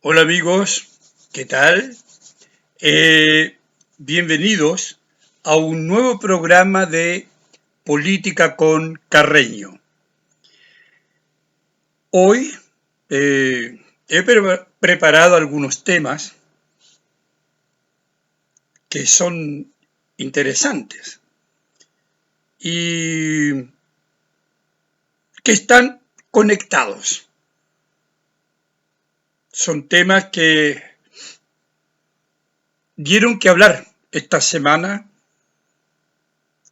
Hola amigos, ¿qué tal? Bienvenidos a un nuevo programa de Política con Carreño. Hoy he preparado algunos temas que son interesantes y que están conectados. Son temas que dieron que hablar esta semana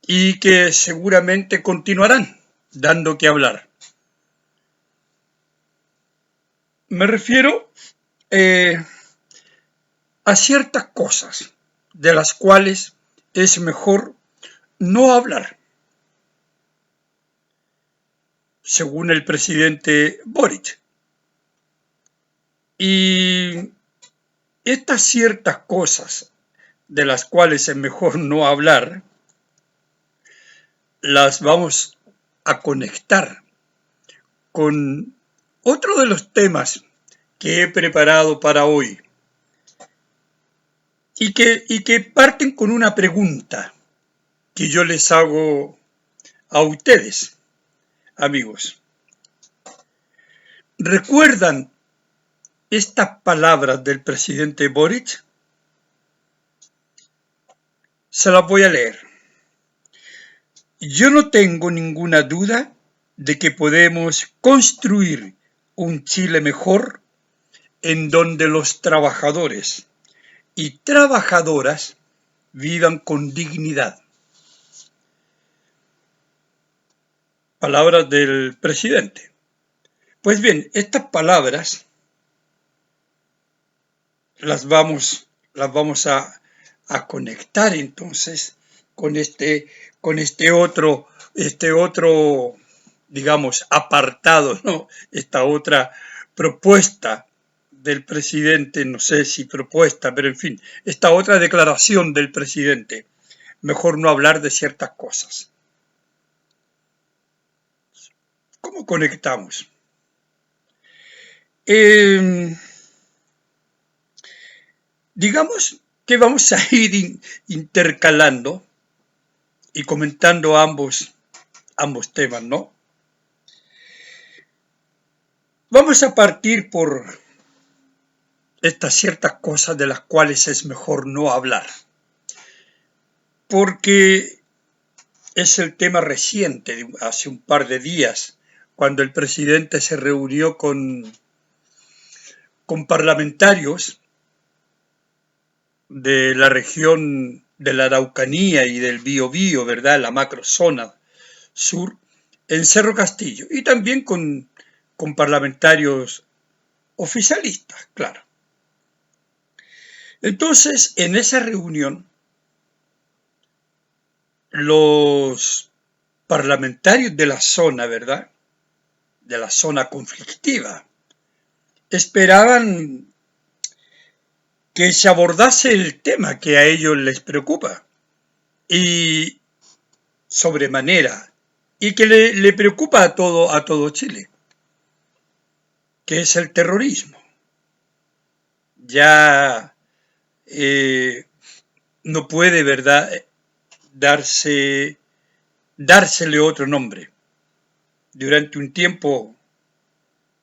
y que seguramente continuarán dando que hablar. Me refiero a ciertas cosas de las cuales es mejor no hablar, según el presidente Boric. Y estas ciertas cosas de las cuales es mejor no hablar, las vamos a conectar con otro de los temas que he preparado para hoy y que parten con una pregunta que yo les hago a ustedes, amigos. ¿Recuerdan estas palabras del presidente Boric? Se las voy a leer. Yo no tengo ninguna duda de que podemos construir un Chile mejor en donde los trabajadores y trabajadoras vivan con dignidad. Palabras del presidente. Pues bien, estas palabras las vamos a conectar entonces con este otro, digamos, apartado, ¿no? Esta otra propuesta del presidente, no sé si propuesta, pero en fin, esta otra declaración del presidente. Mejor no hablar de ciertas cosas. ¿Cómo conectamos? Digamos que vamos a ir intercalando y comentando ambos temas, ¿no? Vamos a partir por estas ciertas cosas de las cuales es mejor no hablar, porque es el tema reciente, hace un par de días, cuando el presidente se reunió con parlamentarios de la región de la Araucanía y del Biobío, ¿verdad? La macrozona sur, en Cerro Castillo, y también con parlamentarios oficialistas, claro. Entonces, en esa reunión, los parlamentarios de la zona, ¿verdad? De la zona conflictiva, esperaban que se abordase el tema que a ellos les preocupa y sobremanera y que le preocupa a todo Chile, que es el terrorismo. Ya no puede, ¿verdad?, dársele otro nombre. Durante un tiempo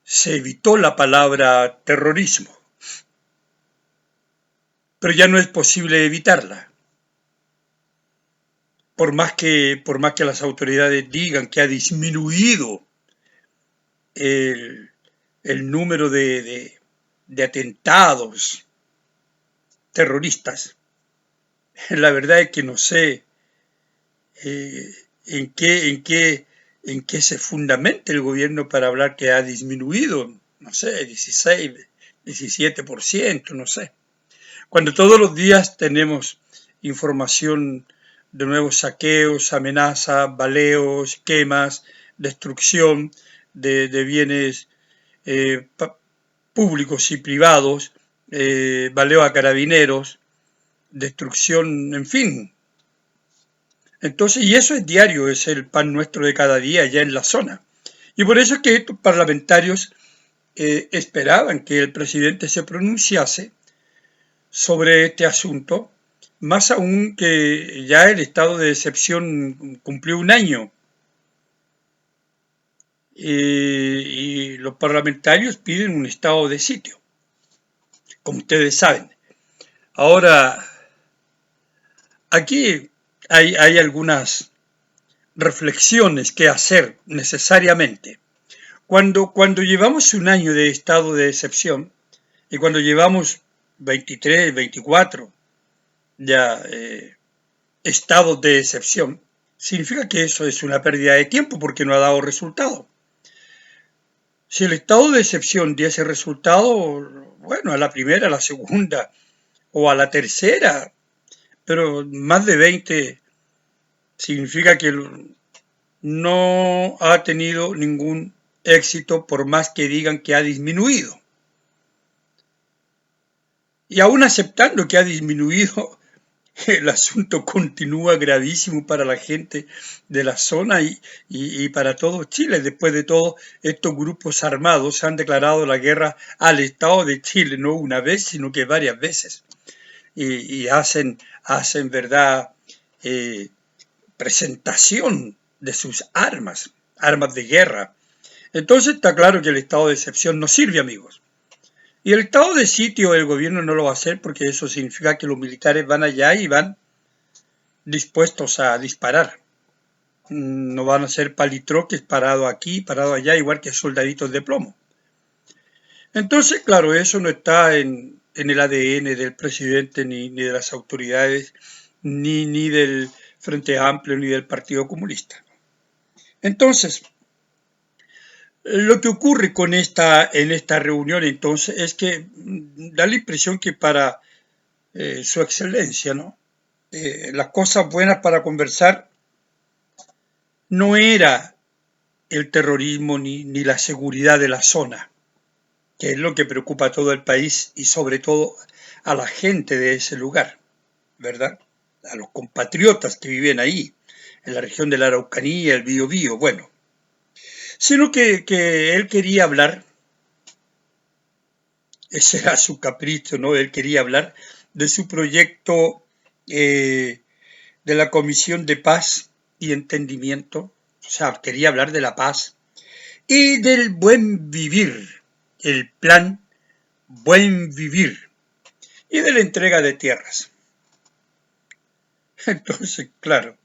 se evitó la palabra terrorismo, pero ya no es posible evitarla. Por más que las autoridades digan que ha disminuido el número de atentados terroristas, la verdad es que no sé en qué se fundamenta el gobierno para hablar que ha disminuido, no sé, 16, 17%, no sé. Cuando todos los días tenemos información de nuevos saqueos, amenazas, baleos, quemas, destrucción de bienes públicos y privados, baleo a carabineros, destrucción, en fin. Entonces, y eso es diario, es el pan nuestro de cada día ya en la zona. Y por eso es que estos parlamentarios esperaban que el presidente se pronunciase sobre este asunto, más aún que ya el estado de excepción cumplió un año y los parlamentarios piden un estado de sitio, como ustedes saben. Ahora, aquí hay algunas reflexiones que hacer necesariamente. Cuando llevamos un año de estado de excepción y cuando llevamos 23, 24 ya estados de excepción, significa que eso es una pérdida de tiempo porque no ha dado resultado. Si el estado de excepción diese resultado, bueno, a la primera, a la segunda o a la tercera, pero más de 20 significa que no ha tenido ningún éxito por más que digan que ha disminuido. Y aún aceptando que ha disminuido, el asunto continúa gravísimo para la gente de la zona y para todo Chile. Después de todo, estos grupos armados han declarado la guerra al Estado de Chile, no una vez, sino que varias veces. Y hacen verdad, presentación de sus armas de guerra. Entonces está claro que el estado de excepción no sirve, amigos. Y el estado de sitio el gobierno no lo va a hacer porque eso significa que los militares van allá y van dispuestos a disparar. No van a ser palitroques parados aquí, parados allá, igual que soldaditos de plomo. Entonces, claro, eso no está en el ADN del presidente ni de las autoridades, ni del Frente Amplio, ni del Partido Comunista. Entonces, lo que ocurre en esta reunión entonces es que da la impresión que para su excelencia, ¿no? Las cosas buenas para conversar no era el terrorismo ni la seguridad de la zona, que es lo que preocupa a todo el país y sobre todo a la gente de ese lugar, ¿verdad? A los compatriotas que viven ahí, en la región de la Araucanía, el Biobío, bueno. Sino que él quería hablar, ese era su capricho, ¿no? Él quería hablar de su proyecto de la Comisión de Paz y Entendimiento, o sea, quería hablar de la paz y del buen vivir, el plan Buen Vivir y de la entrega de tierras. Entonces, claro,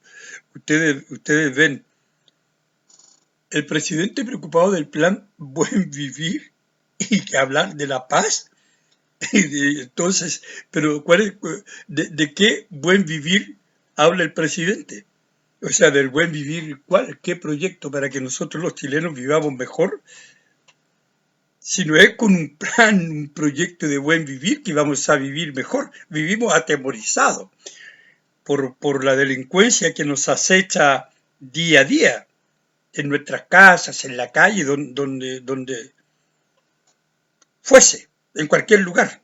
ustedes ven el presidente preocupado del plan Buen Vivir y que hablar de la paz. Entonces, pero ¿de qué buen vivir habla el presidente? O sea, del buen vivir, ¿qué proyecto para que nosotros los chilenos vivamos mejor? Si no es con un plan, un proyecto de buen vivir que vamos a vivir mejor. Vivimos atemorizados por la delincuencia que nos acecha día a día, en nuestras casas, en la calle, donde fuese, en cualquier lugar.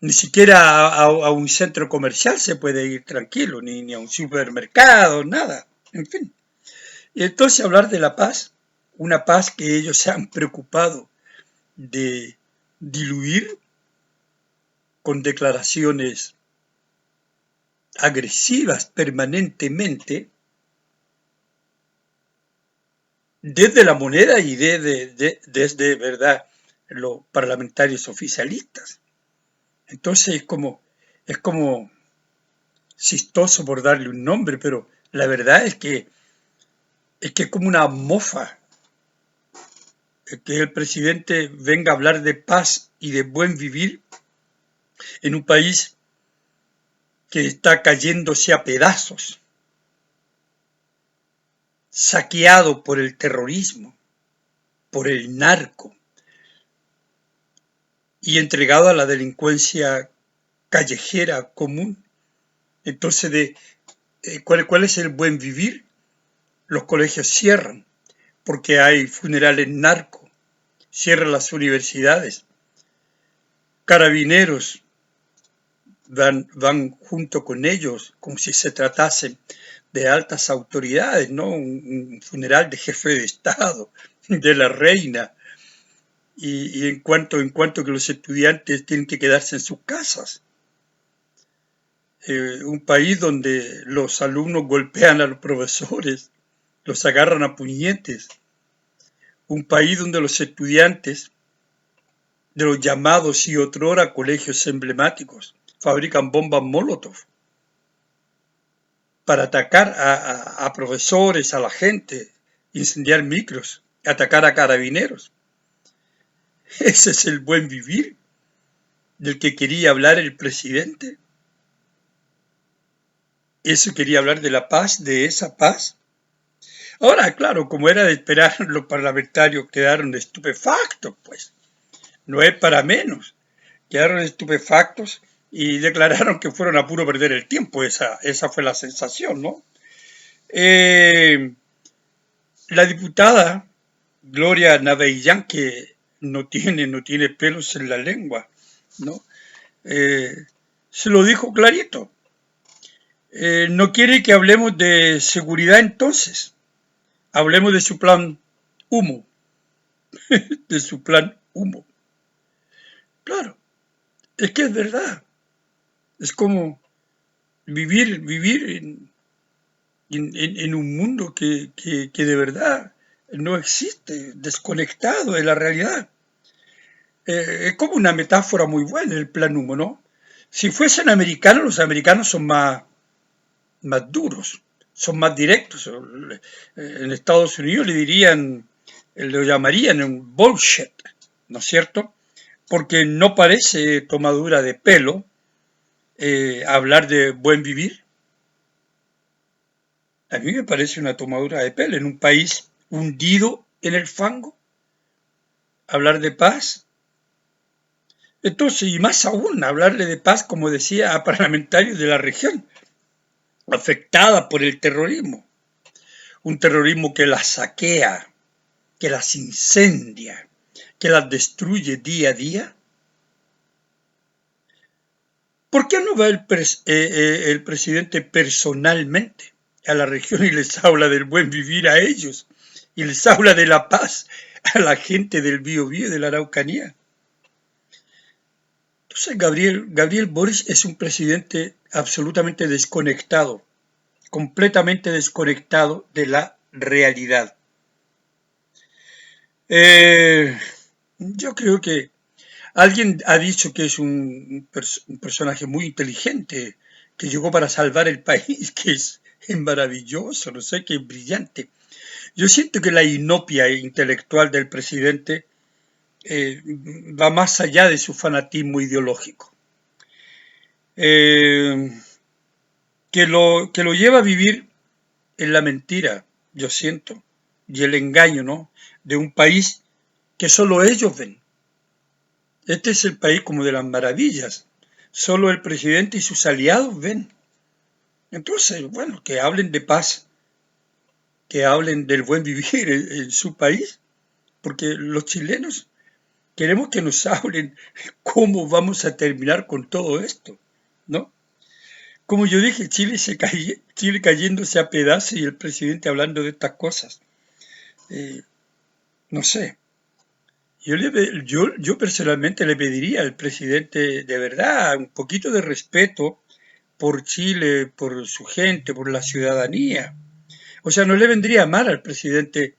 Ni siquiera a un centro comercial se puede ir tranquilo, ni a un supermercado, nada, en fin. Y entonces hablar de la paz, una paz que ellos se han preocupado de diluir con declaraciones agresivas permanentemente desde la moneda y desde verdad los parlamentarios oficialistas. Entonces es como chistoso por darle un nombre, pero la verdad es que es como una mofa que el presidente venga a hablar de paz y de buen vivir en un país que está cayéndose a pedazos, saqueado por el terrorismo, por el narco y entregado a la delincuencia callejera común. Entonces, ¿cuál es el buen vivir? Los colegios cierran porque hay funerales narco, cierran las universidades, carabineros van junto con ellos como si se tratase de altas autoridades, ¿no? Un funeral de jefe de Estado, de la reina, y en cuanto que los estudiantes tienen que quedarse en sus casas. Un país donde los alumnos golpean a los profesores, los agarran a puñetes. Un país donde los estudiantes de los llamados y otrora colegios emblemáticos fabrican bombas Molotov para atacar a profesores, a la gente, incendiar micros, atacar a carabineros. Ese es el buen vivir del que quería hablar el presidente. Eso quería hablar de la paz, de esa paz. Ahora, claro, como era de esperar, los parlamentarios quedaron estupefactos, pues. No es para menos. Quedaron estupefactos y declararon que fueron a puro perder el tiempo. Esa fue la sensación, ¿no? La diputada Gloria Navellán, que no tiene pelos en la lengua, ¿no? Se lo dijo clarito. No quiere que hablemos de seguridad entonces. Hablemos de su plan humo. De su plan humo. Claro, es que es verdad. Es como vivir en un mundo que de verdad no existe, desconectado de la realidad. Es como una metáfora muy buena el plan humo, ¿no? Si fuesen americanos, los americanos son más duros, son más directos. En Estados Unidos lo llamarían un bullshit, ¿no es cierto? Porque no parece tomadura de pelo hablar de buen vivir. A mí me parece una tomadura de pelo en un país hundido en el fango. Hablar de paz. Entonces, y más aún, hablarle de paz, como decía, a parlamentarios de la región, afectada por el terrorismo. Un terrorismo que las saquea, que las incendia, que las destruye día a día. ¿Por qué no va el presidente personalmente a la región y les habla del buen vivir a ellos? Y les habla de la paz a la gente del Biobío y de la Araucanía. Entonces Gabriel Boric es un presidente absolutamente desconectado, completamente desconectado de la realidad. Yo creo que alguien ha dicho que es un personaje muy inteligente, que llegó para salvar el país, que es maravilloso, no sé, que es brillante. Yo siento que la inopia intelectual del presidente va más allá de su fanatismo ideológico. Que lo lleva a vivir en la mentira, yo siento, y el engaño, ¿no? De un país que solo ellos ven. Este es el país como de las maravillas. Solo el presidente y sus aliados ven. Entonces, bueno, que hablen de paz, que hablen del buen vivir en su país, porque los chilenos queremos que nos hablen cómo vamos a terminar con todo esto, ¿no? Como yo dije, Chile cayéndose a pedazos y el presidente hablando de estas cosas. No sé. Yo personalmente le pediría al presidente de verdad un poquito de respeto por Chile, por su gente, por la ciudadanía. O sea, no le vendría mal al presidente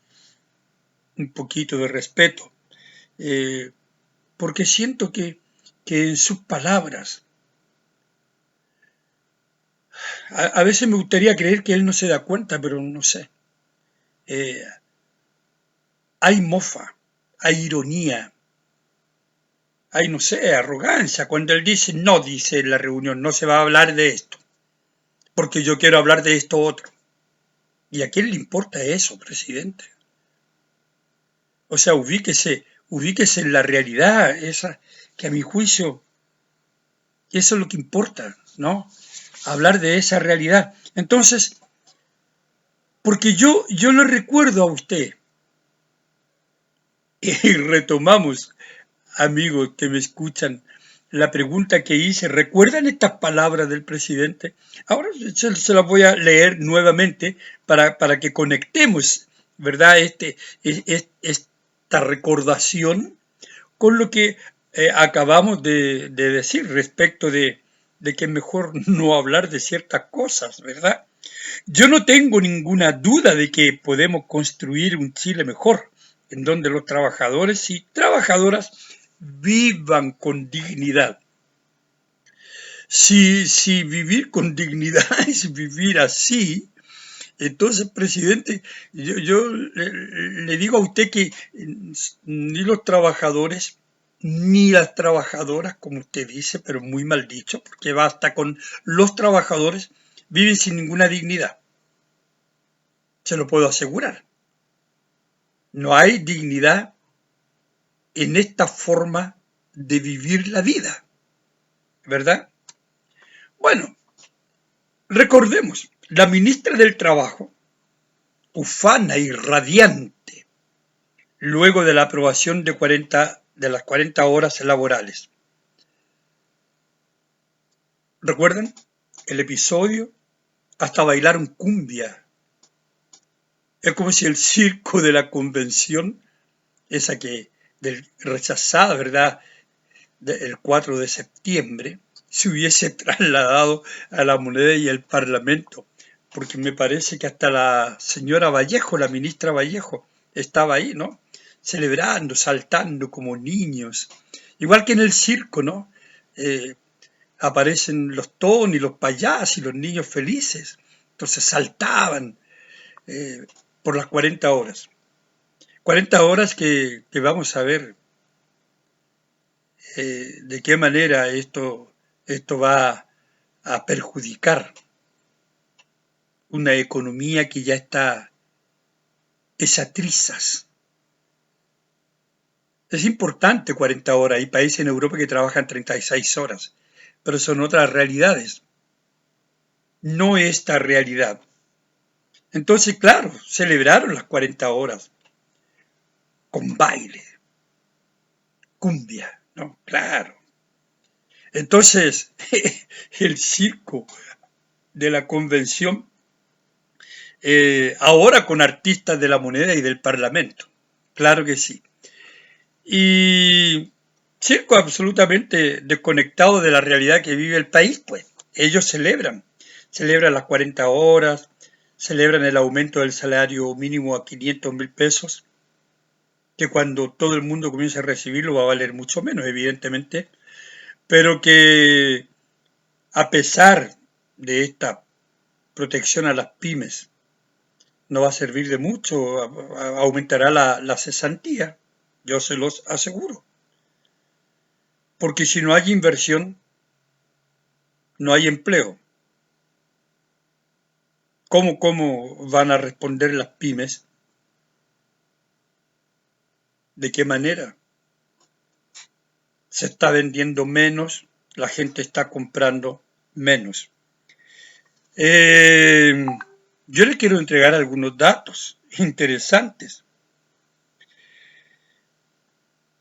un poquito de respeto, porque siento que en sus palabras, a veces me gustaría creer que él no se da cuenta, pero no sé. Hay mofa, hay ironía, hay, no sé, arrogancia. Cuando él dice, no, dice en la reunión, no se va a hablar de esto, porque yo quiero hablar de esto otro. ¿Y a quién le importa eso, presidente? O sea, ubíquese en la realidad, esa que a mi juicio, eso es lo que importa, ¿no? Hablar de esa realidad. Entonces, porque yo le recuerdo a usted, y retomamos, amigos que me escuchan, la pregunta que hice, ¿recuerdan estas palabras del presidente? Ahora se las voy a leer nuevamente para que conectemos, ¿verdad? Esta recordación con lo que acabamos de decir respecto de que es mejor no hablar de ciertas cosas, ¿verdad? Yo no tengo ninguna duda de que podemos construir un Chile mejor, en donde los trabajadores y trabajadoras vivan con dignidad. Si vivir con dignidad es vivir así, entonces, presidente, yo le digo a usted que ni los trabajadores ni las trabajadoras, como usted dice, pero muy mal dicho, porque basta con los trabajadores, viven sin ninguna dignidad. Se lo puedo asegurar. No hay dignidad en esta forma de vivir la vida, ¿verdad? Bueno, recordemos, la ministra del Trabajo, ufana y radiante, luego de la aprobación de las 40 horas laborales. ¿Recuerdan? El episodio, hasta bailaron cumbia. Es como si el circo de la convención, esa que rechazada, ¿verdad?, el 4 de septiembre, se hubiese trasladado a la Moneda y al Parlamento, porque me parece que hasta la señora Vallejo, la ministra Vallejo, estaba ahí, ¿no? Celebrando, saltando como niños. Igual que en el circo, ¿no? Aparecen los toros y los payasos y los niños felices. Entonces saltaban por las 40 horas. 40 horas que vamos a ver de qué manera esto va a perjudicar una economía que ya está hecha trizas. Es importante 40 horas. Hay países en Europa que trabajan 36 horas, pero son otras realidades. No esta realidad. Entonces, claro, celebraron las 40 horas con baile, cumbia, ¿no? Claro. Entonces, el circo de la convención, ahora con artistas de la Moneda y del Parlamento, claro que sí. Y circo absolutamente desconectado de la realidad que vive el país, pues. Ellos celebran las 40 horas, celebran el aumento del salario mínimo a 500.000 pesos, que cuando todo el mundo comience a recibirlo va a valer mucho menos, evidentemente, pero que a pesar de esta protección a las pymes, no va a servir de mucho, aumentará la cesantía, yo se los aseguro. Porque si no hay inversión, no hay empleo. ¿Cómo van a responder las pymes? ¿De qué manera? Se está vendiendo menos, la gente está comprando menos. Yo les quiero entregar algunos datos interesantes.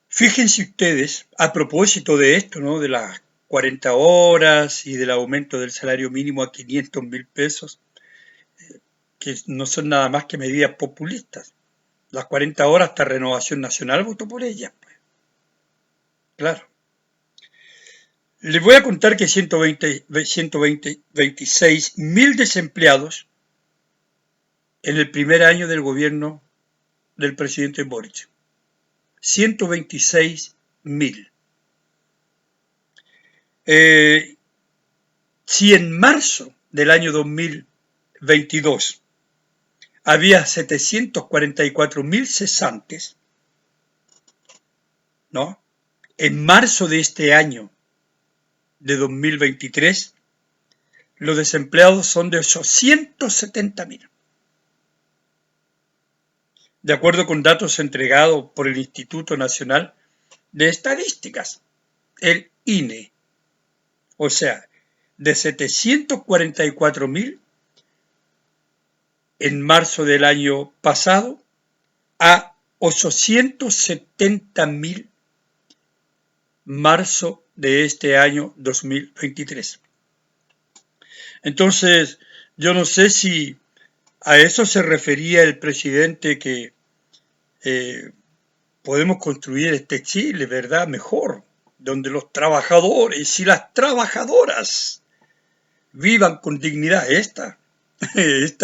Fíjense ustedes, a propósito de esto, ¿no?, de las 40 horas y del aumento del salario mínimo a 500.000 pesos, que no son nada más que medidas populistas. Las 40 horas hasta Renovación Nacional votó por ellas, pues. Claro. Les voy a contar que 126.000 desempleados en el primer año del gobierno del presidente Boric. 126.000. Si en marzo del año 2022 había 744.000 cesantes, ¿no? En marzo de este año de 2023, los desempleados son de 870.000. De acuerdo con datos entregados por el Instituto Nacional de Estadísticas, el INE. O sea, de 744.000 en marzo del año pasado a 870.000 marzo de este año 2023. Entonces, yo no sé si a eso se refería el presidente que podemos construir este Chile, ¿verdad? Mejor, donde los trabajadores y las trabajadoras vivan con dignidad. Esta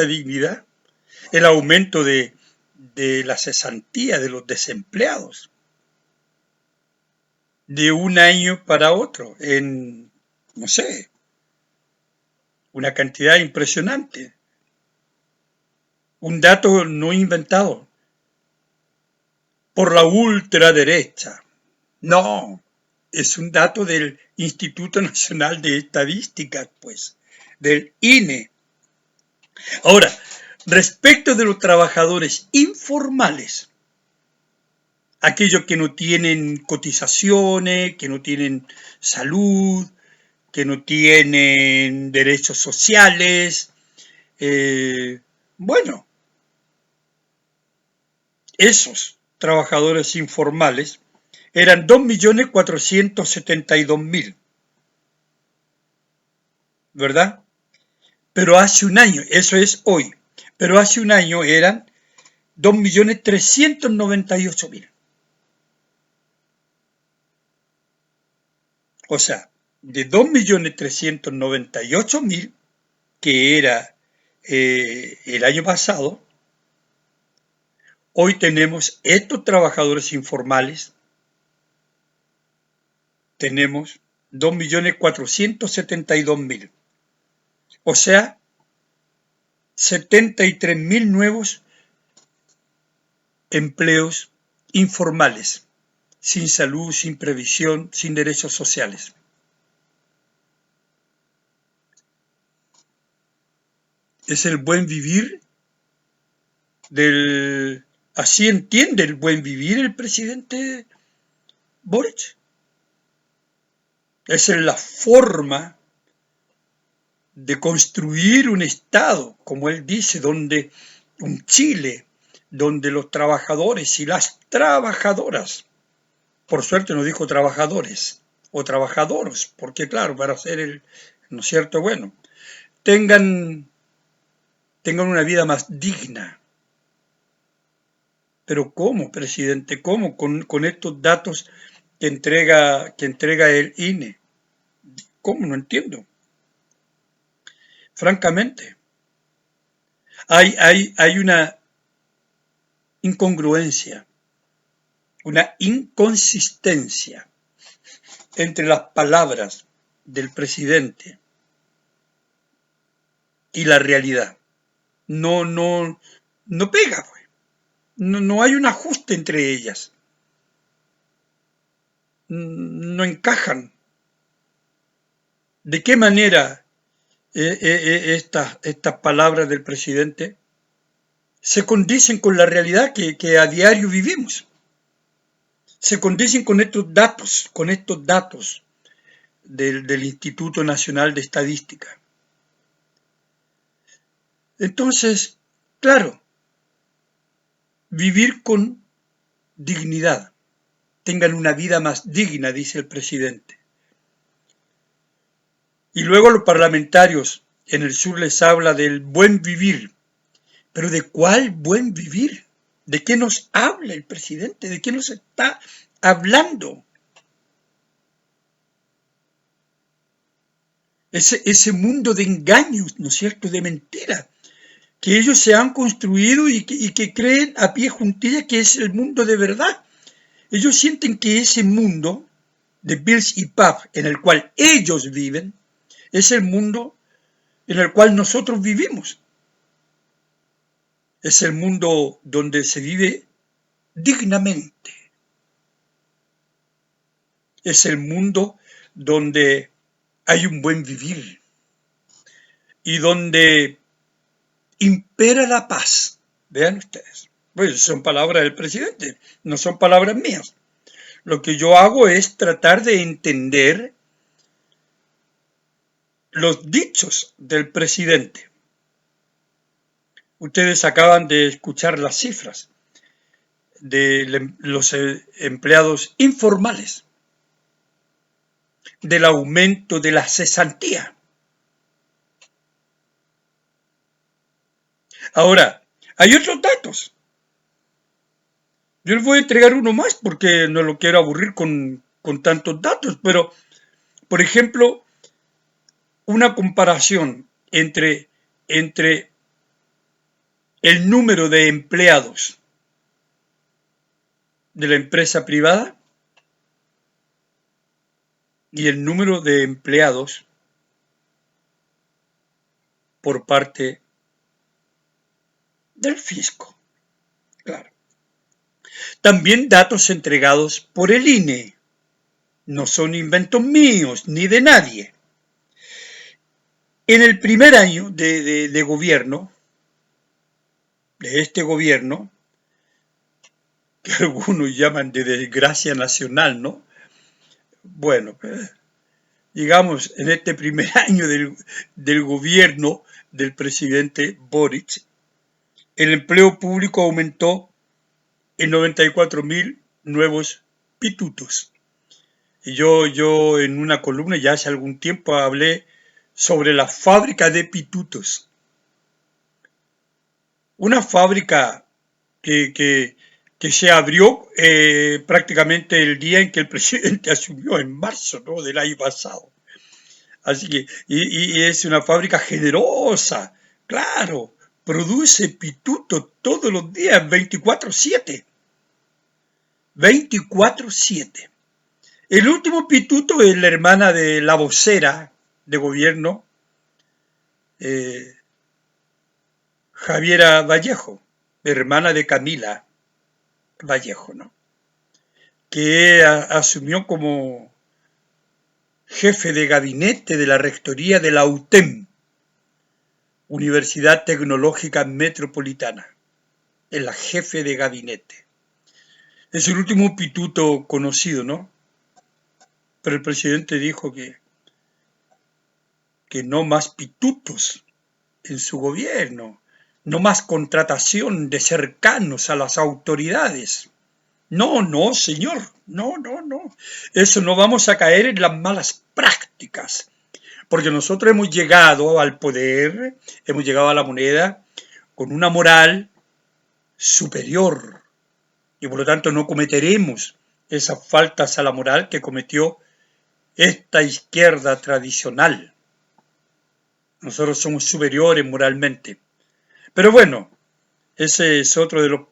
dignidad, el aumento de la cesantía de los desempleados de un año para otro, en, no sé, una cantidad impresionante. Un dato no inventado por la ultraderecha. No, es un dato del Instituto Nacional de Estadística, pues, del INE. Ahora, respecto de los trabajadores informales, aquellos que no tienen cotizaciones, que no tienen salud, que no tienen derechos sociales, bueno, esos trabajadores informales eran 2.472.000, ¿verdad? Pero hace un año, eso es hoy, pero hace un año eran 2.398.000. O sea, de 2.398.000, que era el año pasado, hoy tenemos estos trabajadores informales, tenemos 2.472.000. O sea, 73.000 nuevos empleos informales, sin salud, sin previsión, sin derechos sociales. Es el buen vivir así entiende el buen vivir el presidente Boric. Esa es la forma de construir un Estado, como él dice, un Chile, donde los trabajadores y las trabajadoras, por suerte no dijo trabajadores o trabajadoras, porque claro, para hacer ¿no es cierto? Bueno, tengan una vida más digna. Pero ¿cómo, presidente? ¿Cómo con estos datos que entrega el INE? ¿Cómo? No entiendo. Francamente, hay una incongruencia, una inconsistencia entre las palabras del presidente y la realidad. No pega, pues. No hay un ajuste entre ellas. No encajan. ¿De qué manera estas palabras del presidente se condicen con la realidad que a diario vivimos? Se condicen con estos datos del Instituto Nacional de Estadística. Entonces, claro, vivir con dignidad, tengan una vida más digna, dice el presidente. Y luego los parlamentarios en el sur les habla del buen vivir. ¿Pero de cuál buen vivir? ¿De qué nos habla el presidente? ¿De qué nos está hablando? Ese mundo de engaños, ¿no es cierto?, de mentira, que ellos se han construido y que creen a pie juntillas que es el mundo de verdad. Ellos sienten que ese mundo de Bills y Puff en el cual ellos viven es el mundo en el cual nosotros vivimos. Es el mundo donde se vive dignamente. Es el mundo donde hay un buen vivir y donde impera la paz. Vean ustedes. Pues son palabras del presidente, no son palabras mías. Lo que yo hago es tratar de entender los dichos del presidente. Ustedes acaban de escuchar las cifras de los empleados informales, del aumento de la cesantía. Ahora, hay otros datos. Yo les voy a entregar uno más porque no lo quiero aburrir con tantos datos, pero, por ejemplo, una comparación entre el número de empleados de la empresa privada y el número de empleados por parte del fisco. Claro. También datos entregados por el INE. No son inventos míos ni de nadie. En el primer año de gobierno, de este gobierno, que algunos llaman de desgracia nacional, ¿no? Bueno, digamos, en este primer año del gobierno del presidente Boric, el empleo público aumentó en 94.000 nuevos pitutos. Y yo en una columna ya hace algún tiempo hablé sobre la fábrica de pitutos. Una fábrica que se abrió prácticamente el día en que el presidente asumió, en marzo, ¿no?, del año pasado. Así que, y es una fábrica generosa, claro, produce pituto todos los días, 24/7. 24/7. El último pituto es la hermana de la vocera de gobierno, eh, Javiera Vallejo, hermana de Camila Vallejo, ¿no?, que asumió como jefe de gabinete de la rectoría de la UTEM, Universidad Tecnológica Metropolitana, es la jefe de gabinete. Es el último pituto conocido, ¿no? Pero el presidente dijo que no más pitutos en su gobierno, no más contratación de cercanos a las autoridades. No, no, señor, no, no, no. Eso no vamos a caer en las malas prácticas, porque nosotros hemos llegado al poder, hemos llegado a la moneda con una moral superior y por lo tanto no cometeremos esas faltas a la moral que cometió esta izquierda tradicional. Nosotros somos superiores moralmente. Pero bueno, ese es otro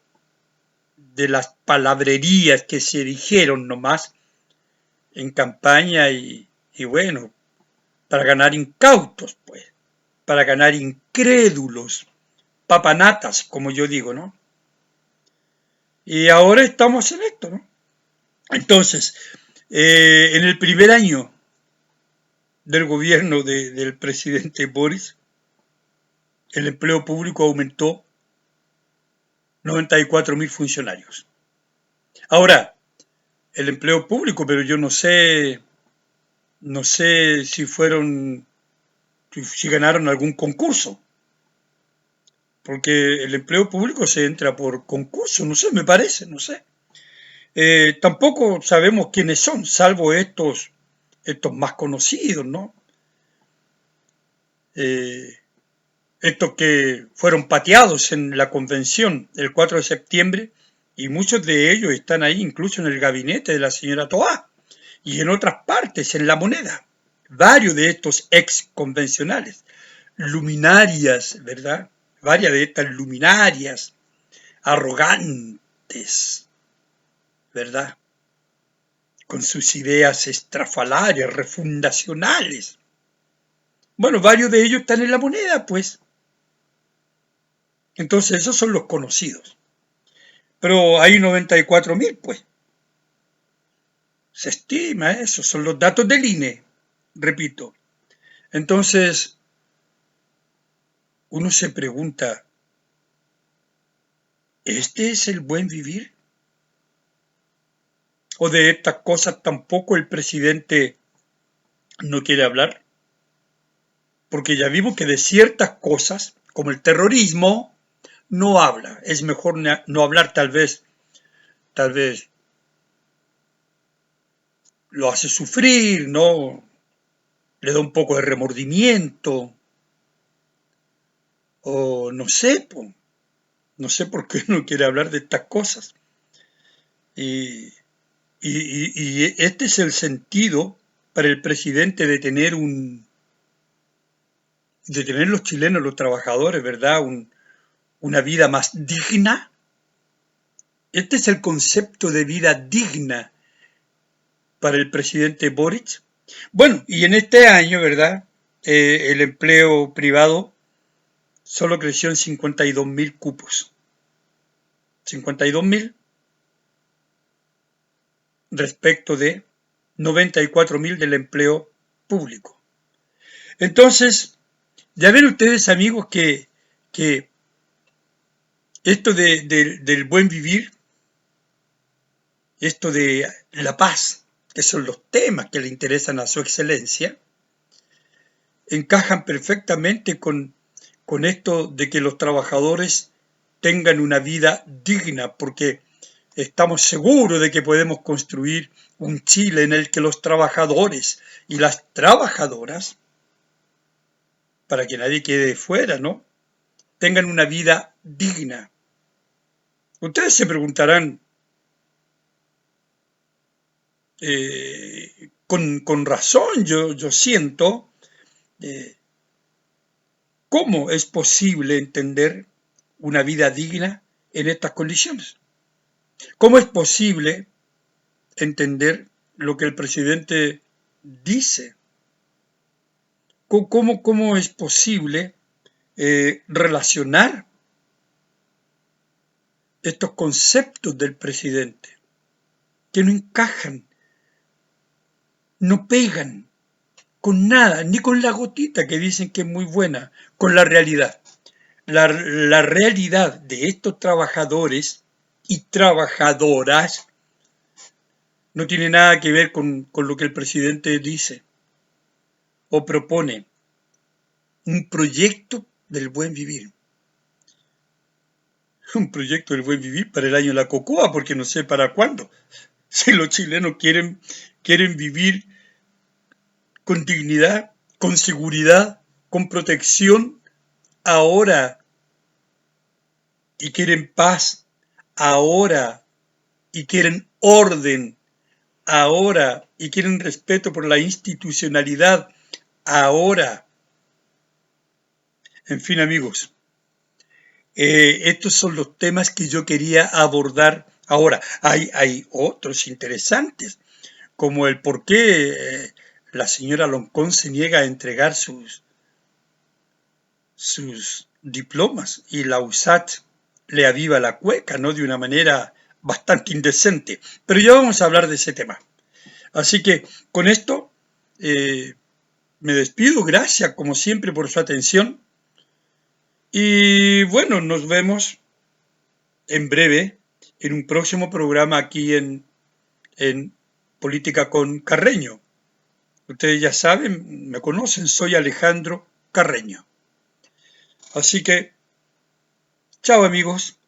de las palabrerías que se dijeron nomás en campaña y bueno, para ganar incautos, pues, para ganar incrédulos, papanatas, como yo digo, ¿no? Y ahora estamos en esto, ¿no? Entonces, en el primer año del gobierno del presidente Boris, el empleo público aumentó 94.000 funcionarios. Ahora, el empleo público, pero yo no sé si ganaron algún concurso, porque el empleo público se entra por concurso, no sé, me parece, no sé. Tampoco sabemos quiénes son, salvo estos más conocidos, ¿no? Estos que fueron pateados en la convención el 4 de septiembre, y muchos de ellos están ahí, incluso en el gabinete de la señora Toá, y en otras partes, en la moneda. Varios de estos ex convencionales, luminarias, ¿verdad? Varias de estas luminarias, arrogantes, ¿verdad? Con sus ideas estrafalarias, refundacionales. Bueno, varios de ellos están en la moneda, pues. Entonces, esos son los conocidos. Pero hay 94.000, pues. Se estima eso, son los datos del INE, repito. Entonces, uno se pregunta, ¿este es el buen vivir? ¿O de estas cosas tampoco el presidente no quiere hablar? Porque ya vimos que de ciertas cosas, como el terrorismo, no habla. Es mejor no hablar, tal vez lo hace sufrir, ¿no? Le da un poco de remordimiento, o no sé por qué no quiere hablar de estas cosas. Y, y este es el sentido para el presidente de tener los chilenos, los trabajadores, ¿verdad? Una vida más digna. Este es el concepto de vida digna para el presidente Boric. Bueno, y en este año, ¿verdad? El empleo privado solo creció en 52.000 cupos. 52.000 respecto de 94.000 del empleo público. Entonces, ya ven ustedes, amigos, que esto del buen vivir, esto de la paz, que son los temas que le interesan a su excelencia, encajan perfectamente con esto de que los trabajadores tengan una vida digna, porque estamos seguros de que podemos construir un Chile en el que los trabajadores y las trabajadoras, para que nadie quede fuera, ¿no?, tengan una vida digna. Ustedes se preguntarán, con razón, yo siento, ¿cómo es posible entender una vida digna en estas condiciones? ¿Cómo es posible entender lo que el presidente dice? ¿Cómo es posible relacionar estos conceptos del presidente que no encajan, no pegan con nada, ni con la gotita que dicen que es muy buena, con la realidad? La realidad de estos trabajadores y trabajadoras no tiene nada que ver con lo que el presidente dice o propone. Un proyecto del buen vivir. Un proyecto del buen vivir para el año de la cocoa, porque no sé para cuándo. Si los chilenos quieren vivir con dignidad, con seguridad, con protección, ahora, y quieren paz, ahora, y quieren orden, ahora, y quieren respeto por la institucionalidad, ahora. En fin, amigos, estos son los temas que yo quería abordar ahora. Hay otros interesantes, como el por qué la señora Loncón se niega a entregar sus diplomas y la USAT le aviva la cueca, ¿no?, de una manera bastante indecente. Pero ya vamos a hablar de ese tema. Así que con esto me despido. Gracias, como siempre, por su atención. Y bueno, nos vemos en breve en un próximo programa aquí en Política con Carreño. Ustedes ya saben, me conocen, soy Alejandro Carreño. Así que, chao, amigos.